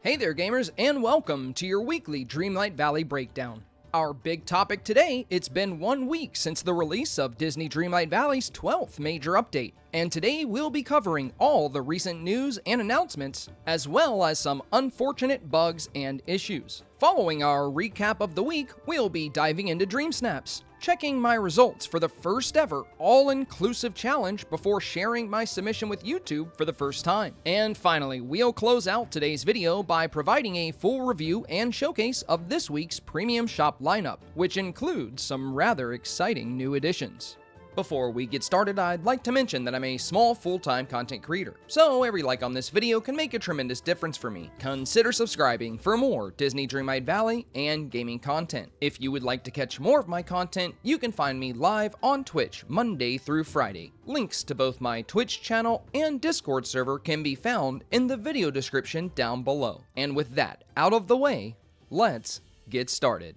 Hey there gamers, and welcome to your weekly Dreamlight Valley breakdown. Our big topic today, it's been 1 week since the release of Disney Dreamlight Valley's 12th major update, and today we'll be covering all the recent news and announcements, as well as some unfortunate bugs and issues. Following our recap of the week, we'll be diving into Dreamsnaps, checking my results for the first ever all-inclusive challenge before sharing my submission with YouTube for the first time. And finally, we'll close out today's video by providing a full review and showcase of this week's premium shop lineup, which includes some rather exciting new additions. Before we get started, I'd like to mention that I'm a small full-time content creator, so every like on this video can make a tremendous difference for me. Consider subscribing for more Disney Dreamlight Valley and gaming content. If you would like to catch more of my content, you can find me live on Twitch Monday through Friday. Links to both my Twitch channel and Discord server can be found in the video description down below. And with that out of the way, let's get started.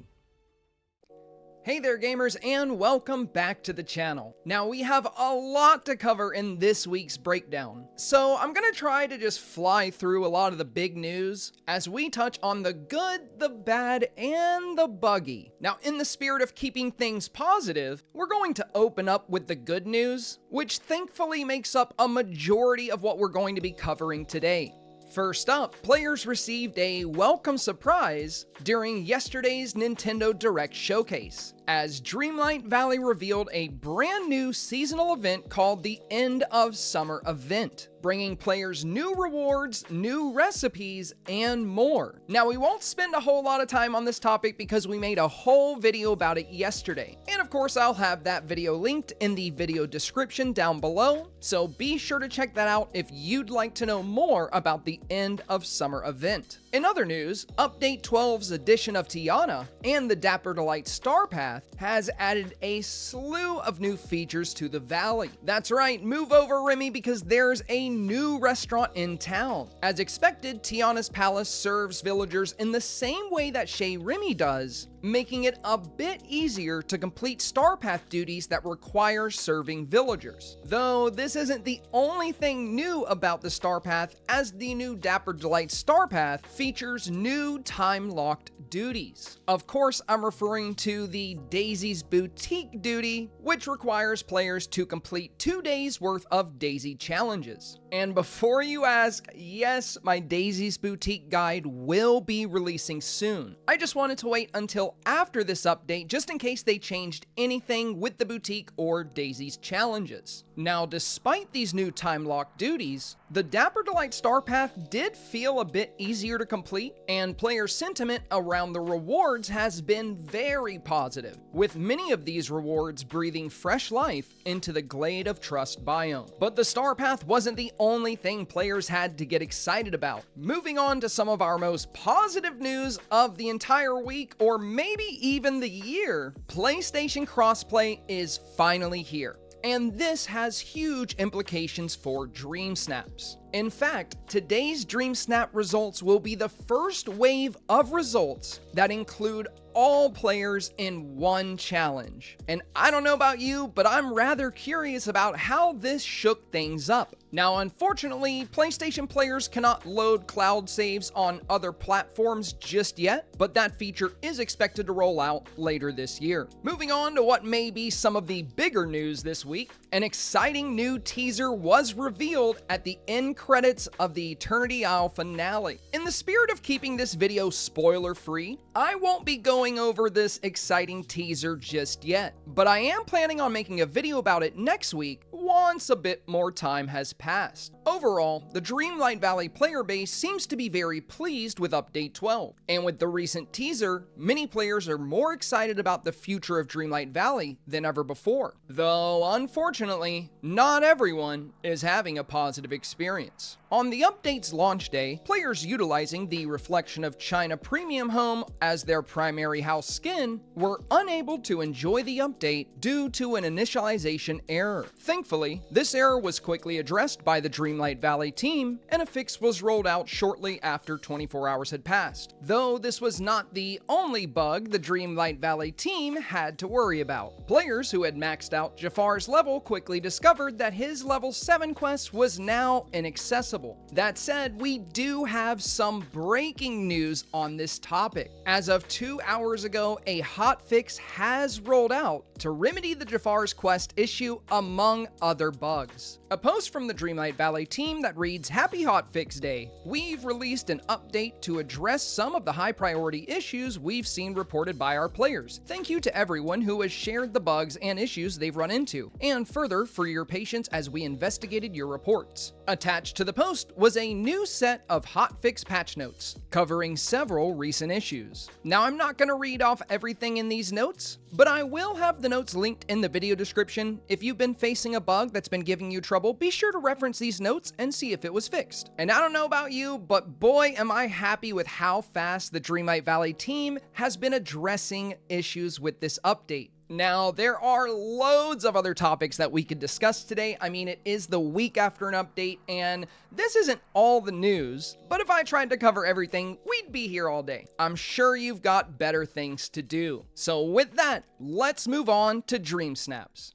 Hey there gamers, and welcome back to the channel. Now we have a lot to cover in this week's breakdown, so I'm gonna try to just fly through a lot of the big news as we touch on the good, the bad, and the buggy. Now in the spirit of keeping things positive, we're going to open up with the good news, which thankfully makes up a majority of what we're going to be covering today. First up, players received a welcome surprise during yesterday's Nintendo Direct showcase, as Dreamlight Valley revealed a brand new seasonal event called the End of Summer Event, bringing players new rewards, new recipes, and more. Now we won't spend a whole lot of time on this topic because we made a whole video about it yesterday, and of course I'll have that video linked in the video description down below, so be sure to check that out if you'd like to know more about the End of Summer Event. In other news, Update 12's addition of Tiana and the Dapper Delight STARPATH has added a slew of new features to the valley. That's right, move over Remy, because there's a new restaurant in town. As expected, Tiana's Palace serves villagers in the same way that Chez Remy does, making it a bit easier to complete STARPATH duties that require serving villagers. Though this isn't the only thing new about the STARPATH, as the new Dapper Delight STARPATH features new time-locked duties. Of course, I'm referring to the Daisy's Boutique duty, which requires players to complete 2 days worth of Daisy challenges. And before you ask, yes, my Daisy's Boutique guide will be releasing soon. I just wanted to wait until after this update just in case they changed anything with the boutique or Daisy's challenges. Now, despite these new time-locked duties, the Dapper Delight STARPATH did feel a bit easier to complete, and player sentiment around the rewards has been very positive, with many of these rewards breathing fresh life into the Glade of Trust biome. But the STARPATH wasn't the only thing players had to get excited about. Moving on to some of our most positive news of the entire week, or maybe even the year, PlayStation Crossplay is finally here. And this has huge implications for Dreamsnaps. In fact, today's Dreamsnap results will be the first wave of results that include all players in one challenge. And I don't know about you, but I'm rather curious about how this shook things up. Now, unfortunately, PlayStation players cannot load cloud saves on other platforms just yet, but that feature is expected to roll out later this year. Moving on to what may be some of the bigger news this week, an exciting new teaser was revealed at the end credits of the Eternity Isle finale. In the spirit of keeping this video spoiler-free, I won't be going over this exciting teaser just yet, but I am planning on making a video about it next week once a bit more time has passed. Overall, the Dreamlight Valley player base seems to be very pleased with Update 12, and with the recent teaser, many players are more excited about the future of Dreamlight Valley than ever before. Though, unfortunately, not everyone is having a positive experience. On the update's launch day, players utilizing the Reflection of China Premium Home as their primary house skin were unable to enjoy the update due to an initialization error. Thankfully, this error was quickly addressed by the Dreamlight Valley team, and a fix was rolled out shortly after 24 hours had passed. Though this was not the only bug the Dreamlight Valley team had to worry about. Players who had maxed out Jafar's level quickly discovered that his level 7 quest was now inaccessible possible. That said, we do have some breaking news on this topic. As of 2 hours ago, a hotfix has rolled out to remedy the Jafar's Quest issue, among other bugs. A post from the Dreamlight Valley team that reads, "Happy Hotfix Day. We've released an update to address some of the high priority issues we've seen reported by our players. Thank you to everyone who has shared the bugs and issues they've run into, and further for your patience as we investigated your reports." Attached to the post was a new set of hotfix patch notes, covering several recent issues. Now, I'm not going to read off everything in these notes, but I will have the notes linked in the video description. If you've been facing a bug that's been giving you trouble, be sure to reference these notes and see if it was fixed. And I don't know about you, but boy, am I happy with how fast the Dreamlight Valley team has been addressing issues with this update. Now, there are loads of other topics that we could discuss today. I mean, it is the week after an update, and this isn't all the news, but if I tried to cover everything, we'd be here all day. I'm sure you've got better things to do. So with that, let's move on to Dreamsnaps.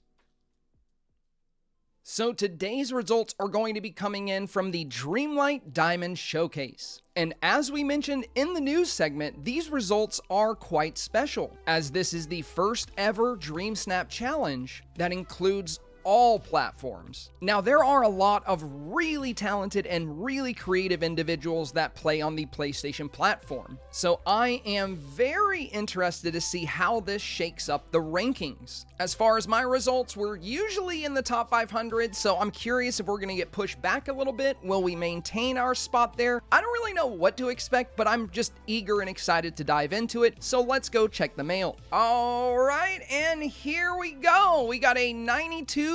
So today's results are going to be coming in from the Dreamlight Diamond Showcase. And as we mentioned in the news segment, these results are quite special, as this is the first ever Dreamsnap challenge that includes all platforms. Now, there are a lot of really talented and really creative individuals that play on the PlayStation platform, so I am very interested to see how this shakes up the rankings. As far as my results, we're usually in the top 500, so I'm curious if we're going to get pushed back a little bit. Will we maintain our spot there? I don't really know what to expect, but I'm just eager and excited to dive into it, so let's go check the mail. All right, and here we go. We got a 92.13,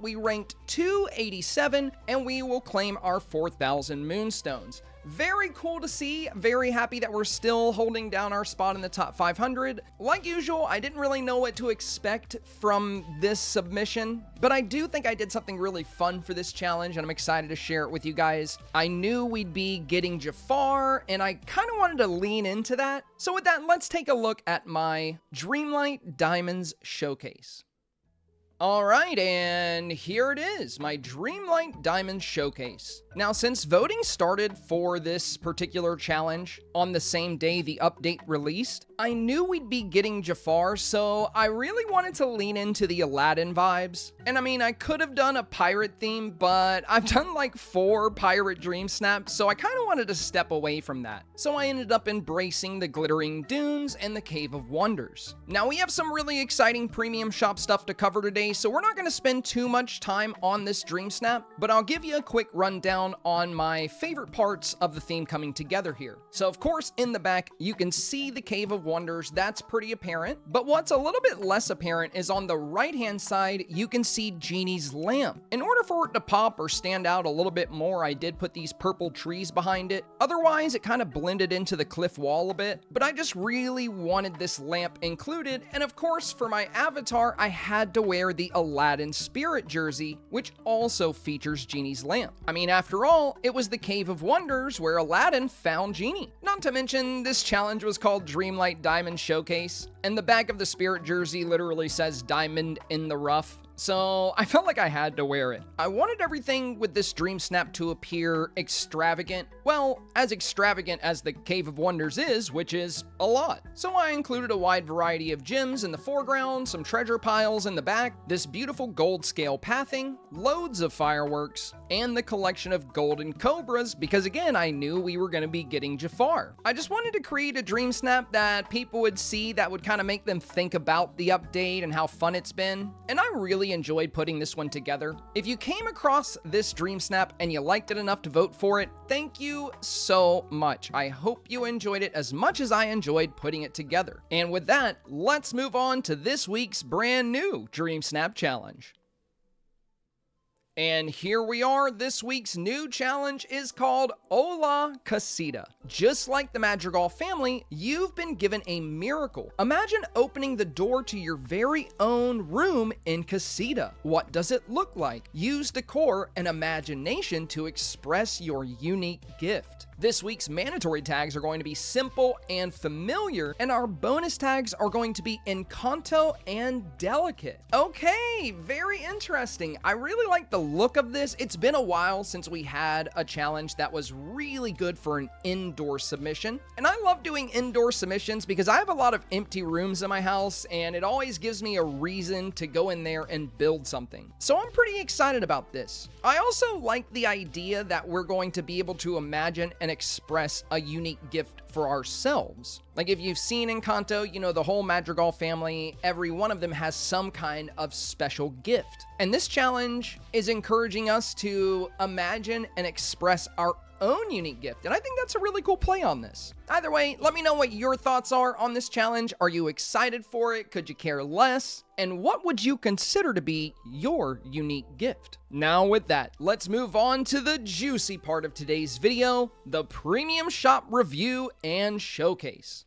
we ranked 287, and we will claim our 4,000 moonstones. Very cool to see. Very happy that we're still holding down our spot in the top 500. Like usual, I didn't really know what to expect from this submission, but I do think I did something really fun for this challenge, and I'm excited to share it with you guys. I knew we'd be getting Jafar, and I kind of wanted to lean into that. So with that, let's take a look at my Dreamlight Diamonds Showcase. Alright, and here it is, my Dreamlight Diamond Showcase. Now, since voting started for this particular challenge on the same day the update released, I knew we'd be getting Jafar, so I really wanted to lean into the Aladdin vibes. And I mean, I could have done a pirate theme, but I've done like 4 pirate Dreamsnaps, so I kind of wanted to step away from that. So I ended up embracing the Glittering Dunes and the Cave of Wonders. Now, we have some really exciting premium shop stuff to cover today, so we're not going to spend too much time on this Dreamsnap, but I'll give you a quick rundown on my favorite parts of the theme coming together here. So of course, in the back, you can see the Cave of Wonders. That's pretty apparent, but what's a little bit less apparent is on the right-hand side, you can see Genie's lamp. In order for it to pop or stand out a little bit more, I did put these purple trees behind it. Otherwise, it kind of blended into the cliff wall a bit, but I just really wanted this lamp included, and of course, for my avatar, I had to wear the Aladdin Spirit jersey, which also features Genie's lamp. I mean, after all, it was the Cave of Wonders where Aladdin found Genie. Not to mention, this challenge was called Dreamlight Diamond Showcase, and the back of the Spirit jersey literally says Diamond in the Rough. So I felt like I had to wear it. I wanted everything with this Dreamsnap to appear extravagant. Well, as extravagant as the Cave of Wonders is, which is a lot. So I included a wide variety of gems in the foreground, some treasure piles in the back, this beautiful gold scale pathing, loads of fireworks, and the collection of golden cobras, because again, I knew we were going to be getting Jafar. I just wanted to create a Dreamsnap that people would see that would kind of make them think about the update and how fun it's been, and I really enjoyed putting this one together. If you came across this Dreamsnap and you liked it enough to vote for it, thank you so much. I hope you enjoyed it as much as I enjoyed putting it together. And with that, let's move on to this week's brand new Dreamsnap challenge. And here we are. This week's new challenge is called Hola Casita. Just like the Madrigal family, you've been given a miracle. Imagine opening the door to your very own room in Casita. What does it look like? Use decor and imagination to express your unique gift. This week's mandatory tags are going to be simple and familiar, and our bonus tags are going to be Encanto and Delicate. Okay, very interesting. I really like the look of this, it's been a while since we had a challenge that was really good for an indoor submission. And I love doing indoor submissions because I have a lot of empty rooms in my house and it always gives me a reason to go in there and build something. So I'm pretty excited about this. I also like the idea that we're going to be able to imagine and express a unique gift for ourselves. Like if you've seen Encanto, you know, the whole Madrigal family, every one of them has some kind of special gift. And this challenge is encouraging us to imagine and express our own unique gift. And I think that's a really cool play on this. Either way, let me know what your thoughts are on this challenge. Are you excited for it? Could you care less? And what would you consider to be your unique gift? Now with that, let's move on to the juicy part of today's video, the premium shop review and showcase.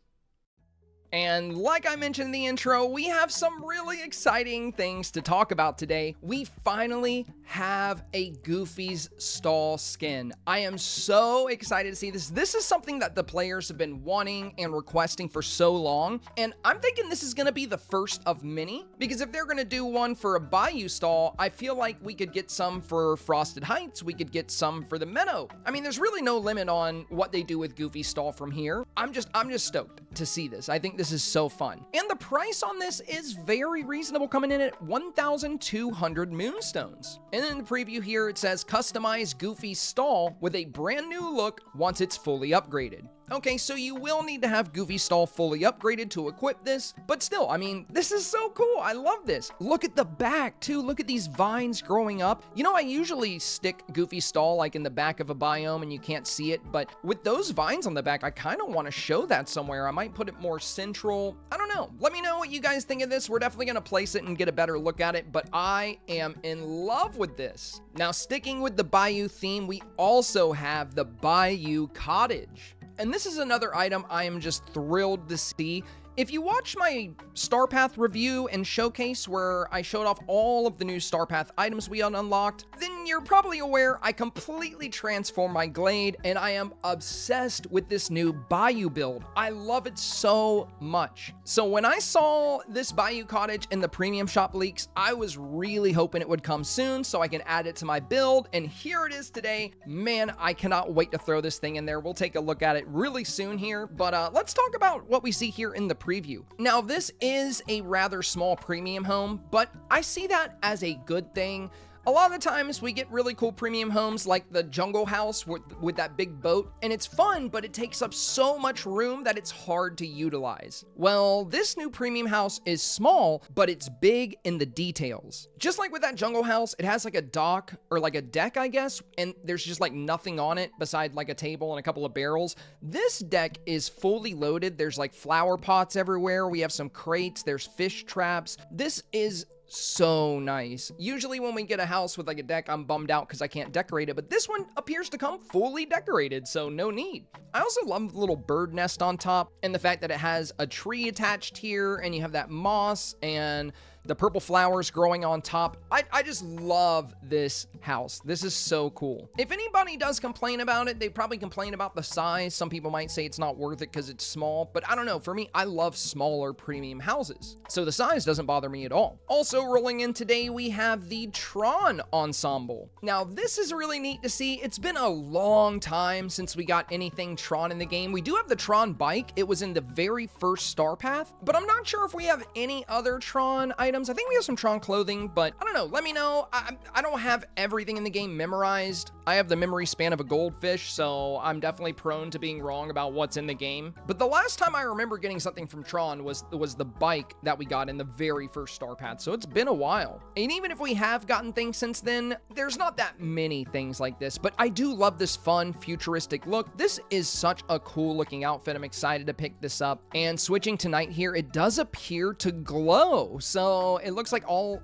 And like I mentioned in the intro, we have some really exciting things to talk about today. We finally have a Goofy's stall skin. I am so excited to see this. This is something that the players have been wanting and requesting for so long. And I'm thinking this is going to be the first of many, because if they're going to do one for a Bayou stall, I feel like we could get some for Frosted Heights. We could get some for the Meadow. I mean, there's really no limit on what they do with Goofy's stall from here. I'm just stoked to see this. I think this is so fun. And the price on this is very reasonable, coming in at 1,200 moonstones. And in the preview here, it says customize Goofy's stall with a brand new look once it's fully upgraded. Okay, so you will need to have Goofy's stall fully upgraded to equip this, but still, I mean, this is so cool. I love this. Look at the back too. Look at these vines growing up. You know, I usually stick Goofy's stall like in the back of a biome and you can't see it, but with those vines on the back, I kind of want to show that somewhere. I might put it more central. I don't know. Let me know what you guys think of this. We're definitely going to place it and get a better look at it, but I am in love with this. Now, sticking with the Bayou theme, we also have the Bayou Cottage. And this is another item I am just thrilled to see. If you watch my StarPath review and showcase where I showed off all of the new StarPath items we unlocked, then you're probably aware I completely transformed my Glade and I am obsessed with this new Bayou build. I love it so much. So when I saw this Bayou Cottage in the premium shop leaks, I was really hoping it would come soon so I can add it to my build, and here it is today. Man, I cannot wait to throw this thing in there. We'll take a look at it really soon here, but let's talk about what we see here in the preview. Now, this is a rather small premium home, but I see that as a good thing. A lot of the times we get really cool premium homes like the Jungle House with that big boat, and it's fun, but it takes up so much room that it's hard to utilize. Well, this new premium house is small, but it's big in the details. Just like with that Jungle House, it has like a dock or like a deck, I guess, and there's just like nothing on it beside like a table and a couple of barrels. This deck is fully loaded. There's like flower pots everywhere. We have some crates. There's fish traps. This is so nice. Usually when we get a house with like a deck, I'm bummed out because I can't decorate it, but this one appears to come fully decorated, so no need. I also love the little bird nest on top and the fact that it has a tree attached here and you have that moss and the purple flowers growing on top. I just love this house. This is so cool. If anybody does complain about it, they probably complain about the size. Some people might say it's not worth it because it's small, but I don't know. For me, I love smaller premium houses, so the size doesn't bother me at all. Also rolling in today, we have the Tron ensemble. Now, this is really neat to see. It's been a long time since we got anything Tron in the game. We do have the Tron bike. It was in the very first StarPath, but I'm not sure if we have any other Tron items. I think we have some Tron clothing, but I don't know. Let me know. I don't have everything in the game memorized. I have the memory span of a goldfish, so I'm definitely prone to being wrong about what's in the game. But the last time I remember getting something from Tron was the bike that we got in the very first StarPath, so it's been a while. And even if we have gotten things since then, there's not that many things like this, but I do love this fun, futuristic look. This is such a cool looking outfit. I'm excited to pick this up. And switching to night here, it does appear to glow, so it looks like all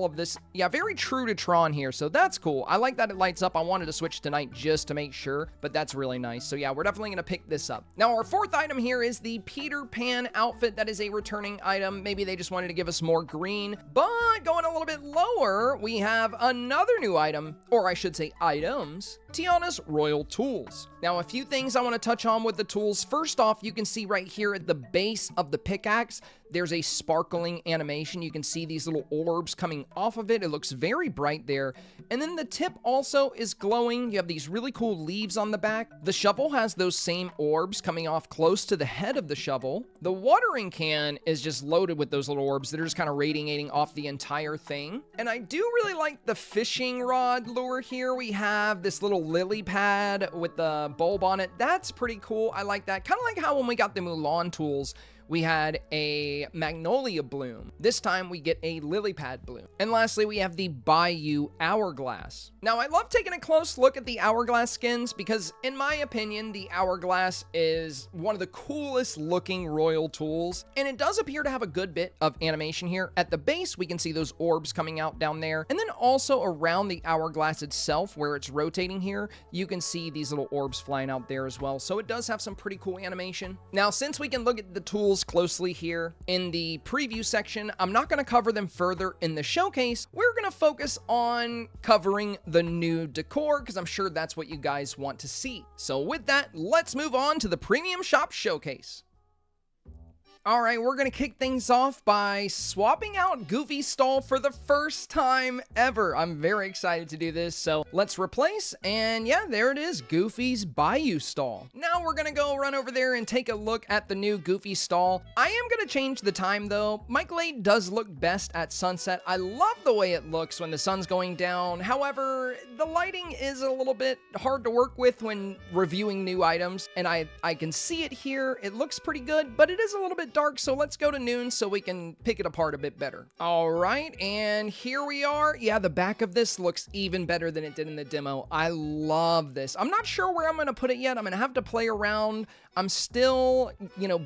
of this, very true to Tron here, so that's cool. I like that it lights up. I wanted to switch to night just to make sure, but that's really nice. So yeah, we're definitely gonna pick this up. Now, our fourth item here is the Peter Pan outfit. That is a returning item. Maybe they just wanted to give us more green, but going a little bit lower, we have another new item, or I should say items, Tiana's Royal Tools. Now, a few things I want to touch on with the tools. First off, you can see right here at the base of the pickaxe, there's a sparkling animation. You can can see these little orbs coming off of it. It looks very bright there. And then the tip also is glowing. You have these really cool leaves on the back. The shovel has those same orbs coming off close to the head of the shovel. The watering can is just loaded with those little orbs that are just kind of radiating off the entire thing. And I do really like the fishing rod lure here. We have this little lily pad with the bulb on it. That's pretty cool. I like that. Kind of like how when we got the Mulan tools, we had a magnolia bloom. This time we get a lily pad bloom. And lastly, we have the Bayou Hourglass. Now, I love taking a close look at the Hourglass skins because, in my opinion, the Hourglass is one of the coolest looking royal tools. And it does appear to have a good bit of animation here. At the base, we can see those orbs coming out down there. And then also around the Hourglass itself, where it's rotating here, you can see these little orbs flying out there as well. So it does have some pretty cool animation. Now, since we can look at the tools closely here in the preview section, I'm not going to cover them further in the showcase. We're going to focus on covering the new decor because I'm sure that's what you guys want to see. So with that, let's move on to the Premium Shop Showcase. All right, we're going to kick things off by swapping out Goofy's stall for the first time ever. I'm very excited to do this, so let's replace, and yeah, there it is, Goofy's Bayou stall. Now we're going to go run over there and take a look at the new Goofy stall. I am going to change the time, though. My glade does look best at sunset. I love the way it looks when the sun's going down. However, the lighting is a little bit hard to work with when reviewing new items, and I can see it here. It looks pretty good, but it is a little bit dark, so let's go to noon so we can pick it apart a bit better. All right, and here we are. Yeah, the back of this looks even better than it did in the demo. I love this. I'm not sure where I'm going to put it yet. I'm going to have to play around. I'm still,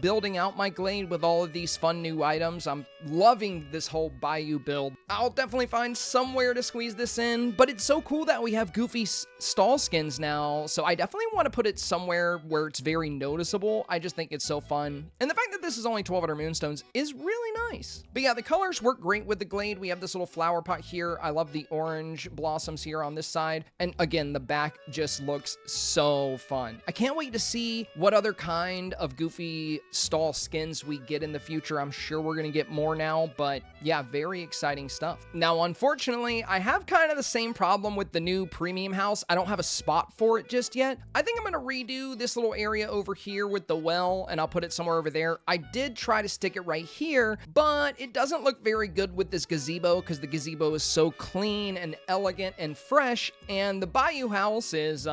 building out my glade with all of these fun new items. I'm loving this whole Bayou build. I'll definitely find somewhere to squeeze this in, but it's so cool that we have Goofy stall skins now, so I definitely want to put it somewhere where it's very noticeable. I just think it's so fun. And the fact that this is only 1200 moonstones is really nice. But yeah, the colors work great with the glade. We have this little flower pot here. I love the orange blossoms here on this side. And again, the back just looks so fun. I can't wait to see what other kind of Goofy stall skins we get in the future. I'm sure we're going to get more now, but yeah, very exciting stuff. Now, unfortunately, I have kind of the same problem with the new premium house. I don't have a spot for it just yet. I think I'm going to redo this little area over here with the well, and I'll put it somewhere over there. I did try to stick it right here, but it doesn't look very good with this gazebo because the gazebo is so clean and elegant and fresh, and the Bayou house is,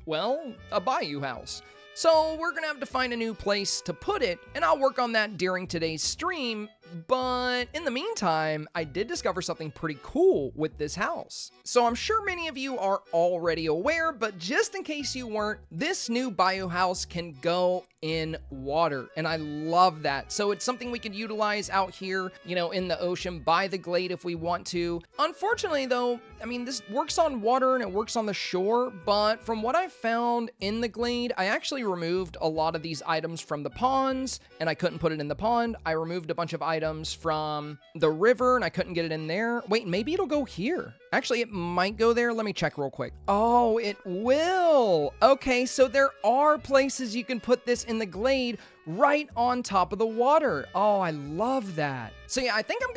well, a Bayou house. So we're gonna have to find a new place to put it, and I'll work on that during today's stream. But in the meantime, I did discover something pretty cool with this house. So I'm sure many of you are already aware, but just in case you weren't, this new Bayou house can go in water, and I love that. So it's something we could utilize out here, in the ocean by the glade if we want to. Unfortunately, though, this works on water and it works on the shore, but from what I found in the glade, I actually removed a lot of these items from the ponds, and I couldn't put it in the pond. I removed a bunch of items from the river, and I couldn't get it in there. Wait, maybe it'll go here. Actually, it might go there. Let me check real quick. Oh, it will. Okay, so there are places you can put this in the glade right on top of the water. Oh, I love that. So yeah, I think I'm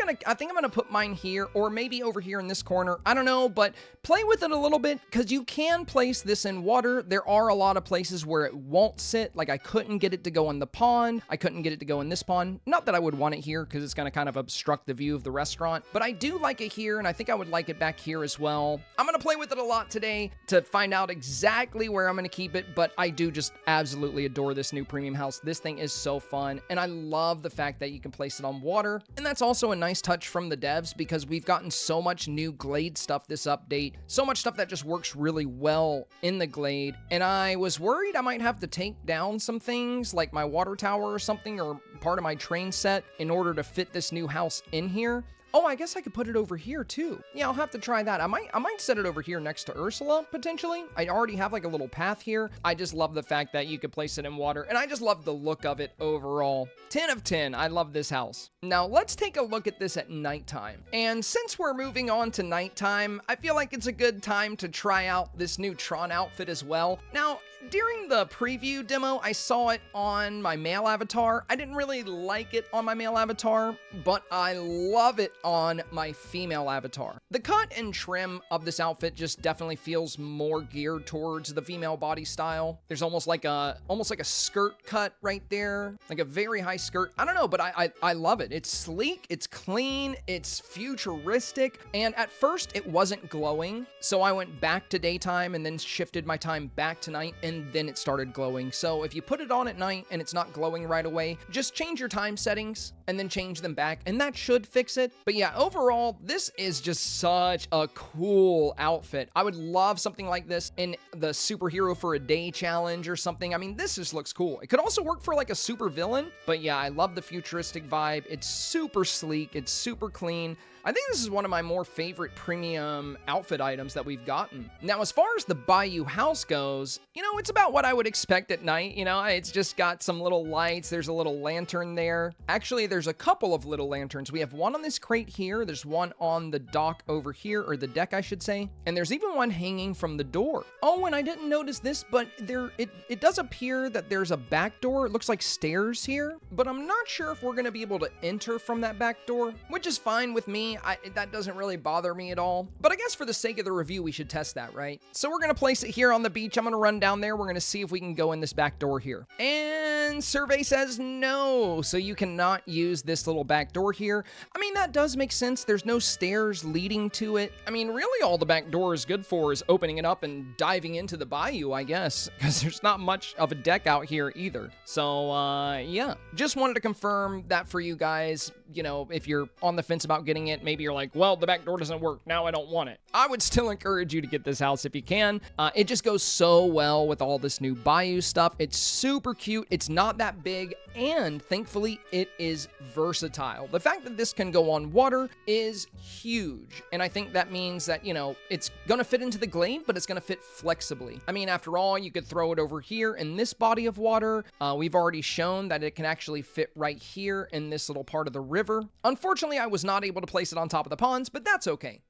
gonna put mine here, or maybe over here in this corner. I don't know, but play with it a little bit because you can place this in water. There are a lot of places where it won't sit. Like I couldn't get it to go in the pond. I couldn't get it to go in this pond. Not that I would want it here because it's gonna kind of obstruct the view of the restaurant, but I do like it here, and I think I would like it back here as well. I'm gonna play with it a lot today to find out exactly where I'm gonna keep it, but I do just absolutely adore this new premium house. This thing is so fun, and I love the fact that you can place it on water, and that's also a nice touch from the devs because we've gotten so much new glade stuff this update, so much stuff that just works really well in the glade, and I was worried I might have to take down some things like my water tower or something, or part of my train set in order to fit this new house in here. Oh, I guess I could put it over here too. Yeah, I'll have to try that. I might set it over here next to Ursula, potentially. I already have like a little path here. I just love the fact that you could place it in water, and I just love the look of it overall. 10 of 10, I love this house. Now, let's take a look at this at nighttime. And since we're moving on to nighttime, I feel like it's a good time to try out this new Tron outfit as well. Now, during the preview demo, I saw it on my male avatar. I didn't really like it on my male avatar, but I love it on my female avatar. The cut and trim of this outfit just definitely feels more geared towards the female body style. There's almost like a skirt cut right there, like a very high skirt. I don't know, but I love it. It's sleek, it's clean, it's futuristic, and at first it wasn't glowing, so I went back to daytime and then shifted my time back to night, and then it started glowing. So if you put it on at night and it's not glowing right away, just change your time settings and then change them back, and that should fix it. But yeah, overall, this is just such a cool outfit. I would love something like this in the superhero for a day challenge or something. I mean, this just looks cool. It could also work for like a super villain, but yeah, I love the futuristic vibe. It's super sleek, it's super clean. I think this is one of my more favorite premium outfit items that we've gotten. Now, as far as the Bayou house goes, you know, it's about what I would expect at night. You know, it's just got some little lights. There's a little lantern there. Actually, there's a couple of little lanterns. We have one on this crate here. There's one on the dock over here, or the deck, I should say. And there's even one hanging from the door. Oh, and I didn't notice this, but it does appear that there's a back door. It looks like stairs here, but I'm not sure if we're going to be able to enter from that back door, which is fine with me. That doesn't really bother me at all, but I guess for the sake of the review, we should test that, right? So we're gonna place it here on the beach. I'm gonna run down there. We're gonna see if we can go in this back door here. And survey says no, so you cannot use this little back door here. I mean, that does make sense. There's no stairs leading to it. I mean, really all the back door is good for is opening it up and diving into the bayou, I guess, because there's not much of a deck out here either. So, yeah. Just wanted to confirm that for you guys. You know, if you're on the fence about getting it, maybe you're like, well, the back door doesn't work, now I don't want it. I would still encourage you to get this house if you can. It just goes so well with all this new Bayou stuff. It's super cute, it's not that big, and thankfully it is versatile. The fact that this can go on water is huge, and I think that means that, you know, it's gonna fit into the glade, but it's gonna fit flexibly. I mean, after all, you could throw it over here in this body of water. We've already shown that it can actually fit right here in this little part of the river. Unfortunately, I was not able to place it on top of the ponds, but that's okay.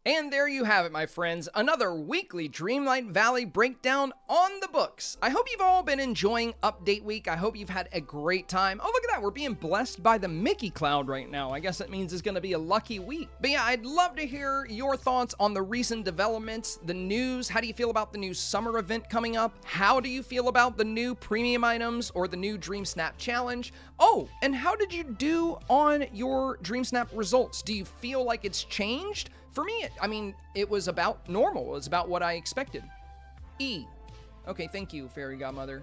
And there you have it, my friends, another weekly Dreamlight Valley breakdown on the books. I hope you've all been enjoying Update Week. I hope you've had a great time. Oh, look at that, we're being blessed by the Mickey cloud right now. I guess that means it's gonna be a lucky week. But yeah, I'd love to hear your thoughts on the recent developments, the news. How do you feel about the new summer event coming up? How do you feel about the new premium items or the new Dreamsnap challenge? Oh, and how did you do on your Dreamsnap results? Do you feel like it's changed? For me, I mean, it was about normal. It was about what I expected. E. Okay, thank you, Fairy Godmother.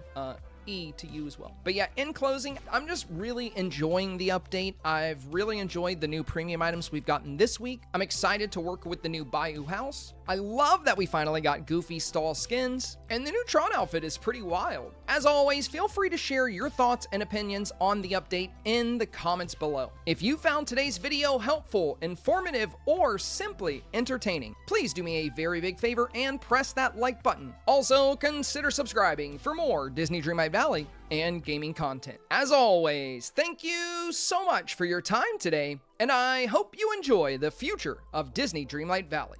E to you as well. But yeah, in closing, I'm just really enjoying the update. I've really enjoyed the new premium items we've gotten this week. I'm excited to work with the new Bayou house. I love that we finally got Goofy stall skins, and the new Tron outfit is pretty wild. As always, feel free to share your thoughts and opinions on the update in the comments below. If you found today's video helpful, informative, or simply entertaining, please do me a very big favor and press that like button. Also, consider subscribing for more Disney Dreamlight Valley and gaming content. As always, thank you so much for your time today, and I hope you enjoy the future of Disney Dreamlight Valley.